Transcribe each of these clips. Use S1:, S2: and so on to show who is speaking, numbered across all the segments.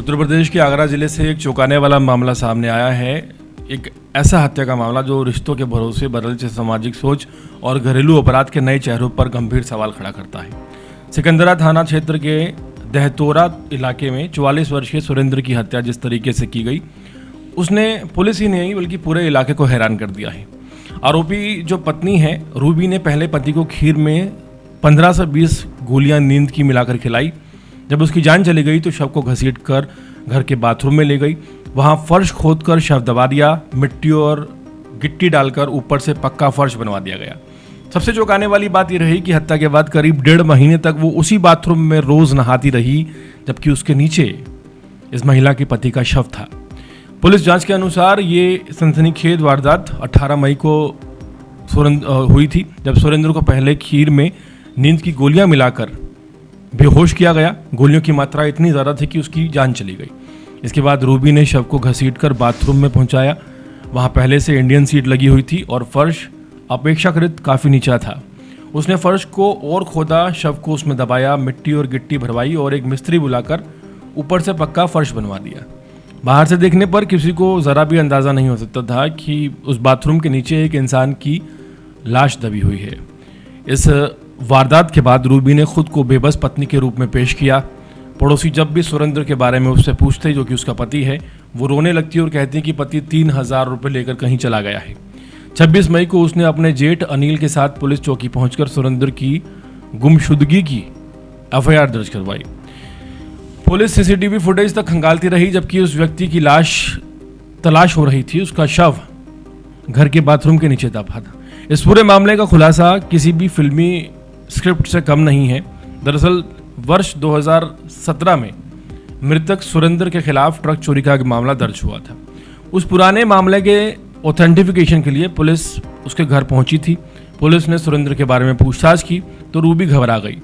S1: उत्तर प्रदेश के आगरा जिले से एक चौंकाने वाला मामला सामने आया है। एक ऐसा हत्या का मामला जो रिश्तों के भरोसे बदलते सामाजिक सोच और घरेलू अपराध के नए चेहरों पर गंभीर सवाल खड़ा करता है। सिकंदरा थाना क्षेत्र के दहतोरा इलाके में 44 वर्षीय सुरेंद्र की हत्या जिस तरीके से की गई, उसने पुलिस ही नहीं बल्कि पूरे इलाके को हैरान कर दिया है। आरोपी जो पत्नी है रूबी ने पहले पति को खीर में 15 से 20 गोलियां नींद की मिलाकर खिलाई। जब उसकी जान चली गई तो शव को घसीट कर घर के बाथरूम में ले गई। वहां फर्श खोदकर शव दबा दिया, मिट्टी और गिट्टी डालकर ऊपर से पक्का फर्श बनवा दिया गया। सबसे चौंकाने वाली बात यह रही कि हत्या के बाद करीब 1.5 महीने तक वो उसी बाथरूम में रोज नहाती रही, जबकि उसके नीचे इस महिला के पति का शव था। पुलिस जांच के अनुसार ये सनसनीखेज वारदात 18 मई को हुई थी, जब सुरेंद्र को पहले खीर में नींद की गोलियां मिलाकर बेहोश किया गया। गोलियों की मात्रा इतनी ज़्यादा थी कि उसकी जान चली गई। इसके बाद रूबी ने शव को घसीटकर बाथरूम में पहुंचाया। वहां पहले से इंडियन सीट लगी हुई थी और फर्श अपेक्षाकृत काफ़ी नीचा था। उसने फर्श को और खोदा, शव को उसमें दबाया, मिट्टी और गिट्टी भरवाई और एक मिस्त्री बुलाकर ऊपर से पक्का फर्श बनवा दिया। बाहर से देखने पर किसी को ज़रा भी अंदाज़ा नहीं हो सकता था कि उस बाथरूम के नीचे एक इंसान की लाश दबी हुई है। इस वारदात के बाद रूबी ने खुद को बेबस पत्नी के रूप में पेश किया। पड़ोसी जब भी सुरेंद्र के बारे में उससे पूछते, जो कि उसका पति है, वो रोने लगती और कहती कि पति 3000 रुपये लेकर कहीं चला गया है। 26 मई को उसने अपने जेठ अनिल के साथ पुलिस चौकी पहुंचकर सुरेंद्र की गुमशुदगी की एफआईआर दर्ज करवाई। पुलिस सीसीटीवी फुटेज तक खंगालती रही, जबकि उस व्यक्ति की लाश तलाश हो रही थी। उसका शव घर के बाथरूम के नीचे दबा था। इस पूरे मामले का खुलासा किसी भी फिल्मी स्क्रिप्ट से कम नहीं है। दरअसल वर्ष 2017 में मृतक सुरेंद्र के खिलाफ ट्रक चोरी का मामला दर्ज हुआ था। उस पुराने मामले के ऑथेंटिफिकेशन के लिए पुलिस उसके घर पहुंची थी। पुलिस ने सुरेंद्र के बारे में पूछताछ की तो रूबी घबरा गई।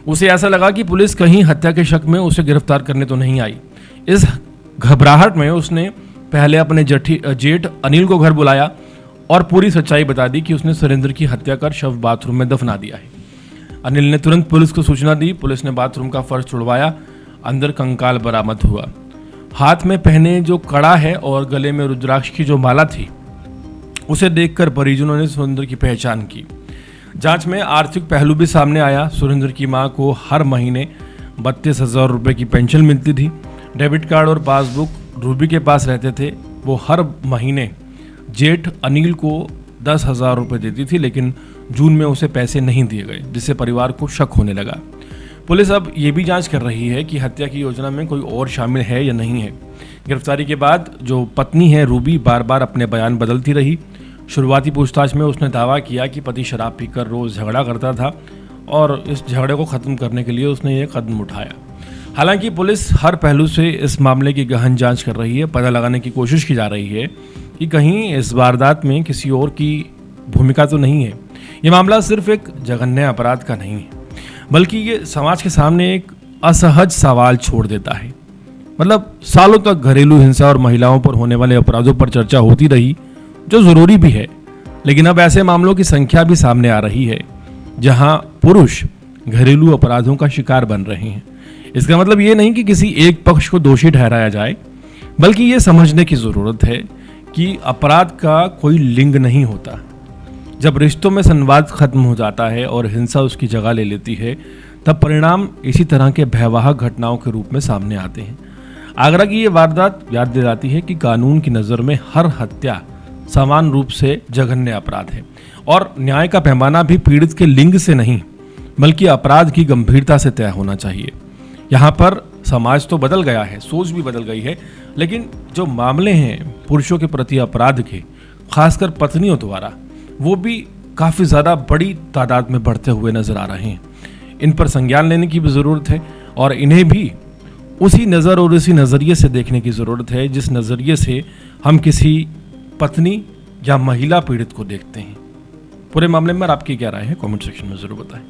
S1: उसे ऐसा लगा कि पुलिस कहीं हत्या के शक में उसे गिरफ्तार करने तो नहीं आई। इस घबराहट में उसने पहले अपने जेठ अनिल को घर बुलाया और पूरी सच्चाई बता दी कि उसने सुरेंद्र की हत्या कर शव बाथरूम में दफना दिया है। अनिल ने तुरंत पुलिस को सूचना दी। पुलिस ने बाथरूम का फर्श छुड़वाया। अंदर कंकाल बरामद हुआ। हाथ में पहने जो कड़ा है और गले में रुद्राक्ष की जो माला थी, उसे देखकर परिजनों ने सुरेंद्र की पहचान की। जांच में आर्थिक पहलू भी सामने आया। सुरेंद्र की मां को हर महीने 32,000 रुपये की पेंशन मिलती थी। डेबिट कार्ड और पासबुक रूबी के पास रहते थे। वो हर महीने जेठ अनिल को 10,000 रुपये देती थी, लेकिन जून में उसे पैसे नहीं दिए गए, जिससे परिवार को शक होने लगा। पुलिस अब ये भी जांच कर रही है कि हत्या की योजना में कोई और शामिल है या नहीं है। गिरफ्तारी के बाद जो पत्नी है रूबी बार बार अपने बयान बदलती रही। शुरुआती पूछताछ में उसने दावा किया कि पति शराब पीकर रोज झगड़ा करता था और इस झगड़े को ख़त्म करने के लिए उसने ये कदम उठाया। हालांकि पुलिस हर पहलू से इस मामले की गहन जांच कर रही है। पता लगाने की कोशिश की जा रही है कि कहीं इस वारदात में किसी और की भूमिका तो नहीं है। ये मामला सिर्फ एक जघन्य अपराध का नहीं है, बल्कि ये समाज के सामने एक असहज सवाल छोड़ देता है। मतलब सालों तक घरेलू हिंसा और महिलाओं पर होने वाले अपराधों पर चर्चा होती रही, जो ज़रूरी भी है, लेकिन अब ऐसे मामलों की संख्या भी सामने आ रही है जहां पुरुष घरेलू अपराधों का शिकार बन रहे हैं। इसका मतलब ये नहीं कि किसी एक पक्ष को दोषी ठहराया जाए, बल्कि ये समझने की ज़रूरत है कि अपराध का कोई लिंग नहीं होता। जब रिश्तों में संवाद खत्म हो जाता है और हिंसा उसकी जगह ले लेती है, तब परिणाम इसी तरह के भयावह घटनाओं के रूप में सामने आते हैं। आगरा की ये वारदात याद दिलाती है कि कानून की नज़र में हर हत्या समान रूप से जघन्य अपराध है और न्याय का पैमाना भी पीड़ित के लिंग से नहीं, बल्कि अपराध की गंभीरता से तय होना चाहिए। यहाँ पर समाज तो बदल गया है, सोच भी बदल गई है, लेकिन जो मामले हैं पुरुषों के प्रति अपराध के, खासकर पत्नियों द्वारा, वो भी काफ़ी ज़्यादा बड़ी तादाद में बढ़ते हुए नज़र आ रहे हैं। इन पर संज्ञान लेने की भी ज़रूरत है और इन्हें भी उसी नज़र और उसी नज़रिए से देखने की ज़रूरत है जिस नज़रिए से हम किसी पत्नी या महिला पीड़ित को देखते हैं। पूरे मामले में आपकी क्या राय है, कमेंट सेक्शन में ज़रूर बताएं।